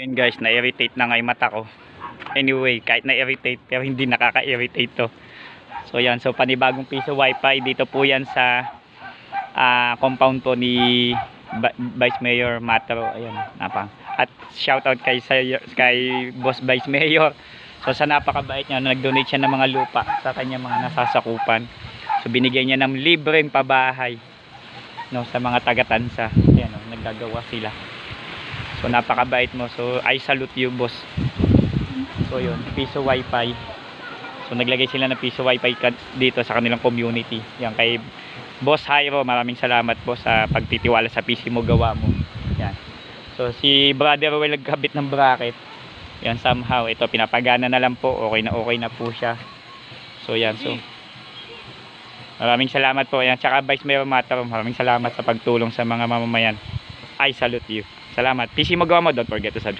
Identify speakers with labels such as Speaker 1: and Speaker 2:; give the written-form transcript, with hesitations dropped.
Speaker 1: Yun guys, na-irritate na nga yung mata ko. Anyway, kahit na-irritate pero hindi nakaka-irritate to. So yan, so panibagong piso wifi dito po yan sa compound po ni Vice Mayor Mataro. Ayan, napang. At shoutout kay Boss Vice Mayor. So sa napakabait niya, nag-donate siya ng mga lupa sa kanya mga nasasakupan. So binigay niya ng libreng pabahay, no, sa mga taga-Tansa. Ayan, no, naggagawa sila. So napakabait mo. So I salute you, boss. So yun, piso wifi. So naglagay sila ng piso wifi dito sa kanilang community. Yan kay Boss Jairo, maraming salamat po sa pagtitiwala sa PC mo, gawa mo. Yan. So si Brother Will nagkabit ng bracket. Yan, somehow ito pinapagana na lang po. Okay na po siya. So yan, so maraming salamat po. Yan, tsaka Vice Mayor Mataro, maraming salamat sa pagtulong sa mga mamamayan. I salute you. Salamat. PC mo, gawa mo, don't forget to subscribe.